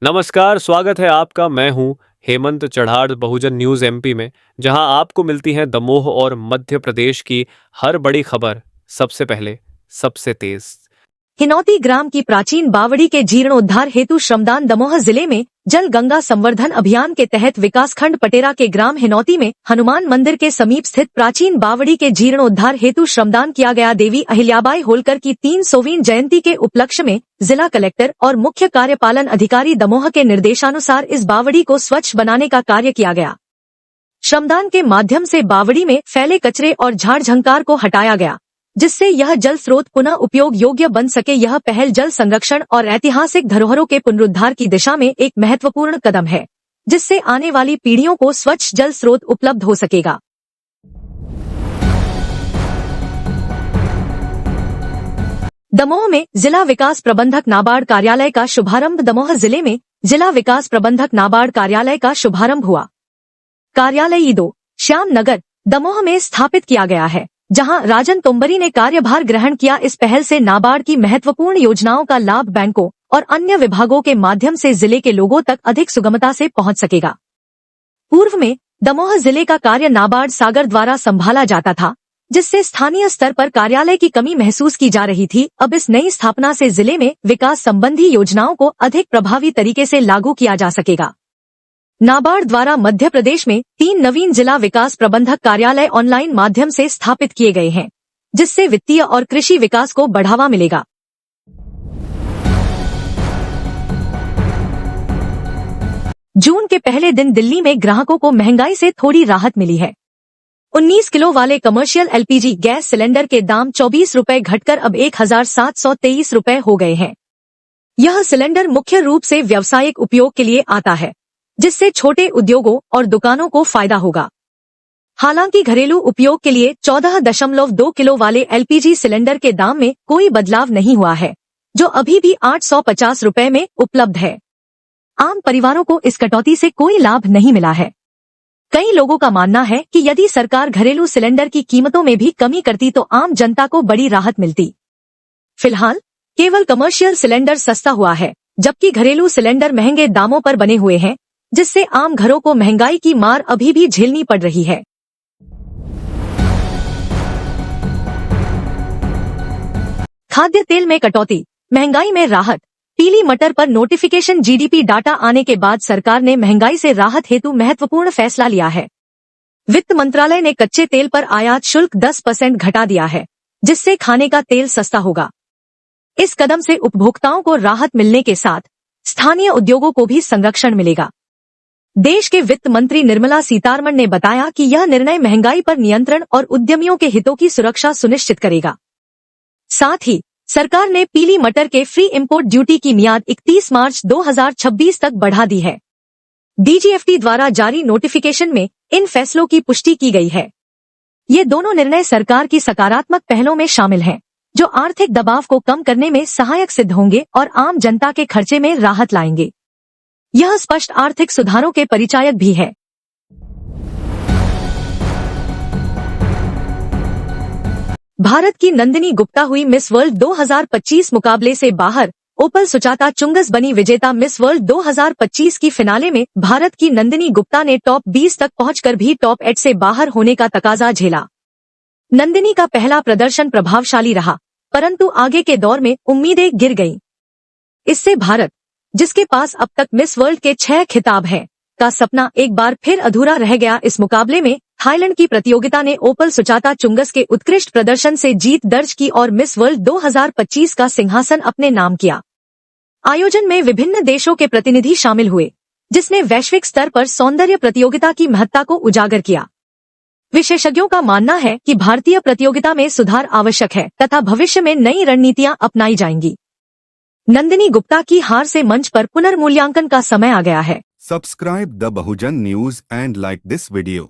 नमस्कार, स्वागत है आपका। मैं हूं हेमंत चढ़ाड़ बहुजन न्यूज़ एमपी में, जहां आपको मिलती हैं दमोह और मध्य प्रदेश की हर बड़ी खबर सबसे पहले, सबसे तेज। हिनौती ग्राम की प्राचीन बावड़ी के जीर्णोद्धार हेतु श्रमदान। दमोह जिले में जल गंगा संवर्धन अभियान के तहत विकासखंड पटेरा के ग्राम हिनौती में हनुमान मंदिर के समीप स्थित प्राचीन बावड़ी के जीर्णोद्धार हेतु श्रमदान किया गया। देवी अहिल्याबाई होलकर की 300वीं जयंती के उपलक्ष्य में जिला कलेक्टर और मुख्य कार्यपालन अधिकारी दमोह के निर्देशानुसार इस बावड़ी को स्वच्छ बनाने का कार्य किया गया। श्रमदान के माध्यम से बावड़ी में फैले कचरे और झाड़ झंकार को हटाया गया, जिससे यह जल स्रोत पुनः उपयोग योग्य बन सके। यह पहल जल संरक्षण और ऐतिहासिक धरोहरों के पुनरुद्धार की दिशा में एक महत्वपूर्ण कदम है, जिससे आने वाली पीढ़ियों को स्वच्छ जल स्रोत उपलब्ध हो सकेगा। दमोह में जिला विकास प्रबंधक नाबार्ड कार्यालय का शुभारंभ। दमोह जिले में जिला विकास प्रबंधक नाबार्ड कार्यालय का शुभारंभ हुआ। कार्यालय ईदो श्याम नगर दमोह में स्थापित किया गया है, जहां राजन तोम्बरी ने कार्यभार ग्रहण किया। इस पहल से नाबार्ड की महत्वपूर्ण योजनाओं का लाभ बैंकों और अन्य विभागों के माध्यम से जिले के लोगों तक अधिक सुगमता से पहुंच सकेगा। पूर्व में दमोह जिले का कार्य नाबार्ड सागर द्वारा संभाला जाता था, जिससे स्थानीय स्तर पर कार्यालय की कमी महसूस की जा रही थी। अब इस नई स्थापना से जिले में विकास संबंधी योजनाओं को अधिक प्रभावी तरीके से लागू किया जा सकेगा। नाबार्ड द्वारा मध्य प्रदेश में 3 नवीन जिला विकास प्रबंधक कार्यालय ऑनलाइन माध्यम से स्थापित किए गए हैं, जिससे वित्तीय और कृषि विकास को बढ़ावा मिलेगा। जून के पहले दिन दिल्ली में ग्राहकों को महंगाई से थोड़ी राहत मिली है। 19 किलो वाले कमर्शियल एलपीजी गैस सिलेंडर के दाम 24 रुपए घटकर अब 1723 रुपए हो गए हैं। यह सिलेंडर मुख्य रूप से व्यावसायिक उपयोग के लिए आता है, जिससे छोटे उद्योगों और दुकानों को फायदा होगा। हालांकि घरेलू उपयोग के लिए 14.2 किलो वाले एलपीजी सिलेंडर के दाम में कोई बदलाव नहीं हुआ है, जो अभी भी 850 रुपए में उपलब्ध है। आम परिवारों को इस कटौती से कोई लाभ नहीं मिला है। कई लोगों का मानना है कि यदि सरकार घरेलू सिलेंडर की कीमतों में भी कमी करती तो आम जनता को बड़ी राहत मिलती। फिलहाल केवल कमर्शियल सिलेंडर सस्ता हुआ है, जबकि घरेलू सिलेंडर महंगे दामों पर बने हुए हैं, जिससे आम घरों को महंगाई की मार अभी भी झेलनी पड़ रही है। खाद्य तेल में कटौती, महंगाई में राहत। पीली मटर पर नोटिफिकेशन। जीडीपी डाटा आने के बाद सरकार ने महंगाई से राहत हेतु महत्वपूर्ण फैसला लिया है। वित्त मंत्रालय ने कच्चे तेल पर आयात शुल्क 10% घटा दिया है, जिससे खाने का तेल सस्ता होगा। इस कदम से उपभोक्ताओं को राहत मिलने के साथ स्थानीय उद्योगों को भी संरक्षण मिलेगा। देश के वित्त मंत्री निर्मला सीतारमण ने बताया कि यह निर्णय महंगाई पर नियंत्रण और उद्यमियों के हितों की सुरक्षा सुनिश्चित करेगा। साथ ही सरकार ने पीली मटर के फ्री इंपोर्ट ड्यूटी की मियाद 31 मार्च 2026 तक बढ़ा दी है। डीजीएफटी द्वारा जारी नोटिफिकेशन में इन फैसलों की पुष्टि की गई है। ये दोनों निर्णय सरकार की सकारात्मक पहलों में शामिल हैं, जो आर्थिक दबाव को कम करने में सहायक सिद्ध होंगे और आम जनता के खर्चे में राहत लाएंगे। यह स्पष्ट आर्थिक सुधारों के परिचायक भी है। भारत की नंदिनी गुप्ता हुई मिस वर्ल्ड 2025 मुकाबले से बाहर। ओपल सुचाता चुंगस बनी विजेता। मिस वर्ल्ड 2025 की फिनाले में भारत की नंदिनी गुप्ता ने टॉप 20 तक पहुंचकर भी टॉप 8 से बाहर होने का तकाजा झेला। नंदिनी का पहला प्रदर्शन प्रभावशाली रहा, परंतु आगे के दौर में उम्मीदें गिर गईं। इससे भारत, जिसके पास अब तक मिस वर्ल्ड के 6 खिताब हैं, का सपना एक बार फिर अधूरा रह गया। इस मुकाबले में थाईलैंड की प्रतियोगिता ने ओपल सुचाता चुंगस के उत्कृष्ट प्रदर्शन से जीत दर्ज की और मिस वर्ल्ड 2025 का सिंहासन अपने नाम किया। आयोजन में विभिन्न देशों के प्रतिनिधि शामिल हुए, जिसने वैश्विक स्तर पर सौंदर्य प्रतियोगिता की महत्ता को उजागर किया। विशेषज्ञों का मानना है कि भारतीय प्रतियोगिता में सुधार आवश्यक है तथा भविष्य में नई रणनीतियां अपनाई जाएंगी। नंदिनी गुप्ता की हार से मंच पर पुनर्मूल्यांकन का समय आ गया है। Subscribe the Bahujan News and like this video.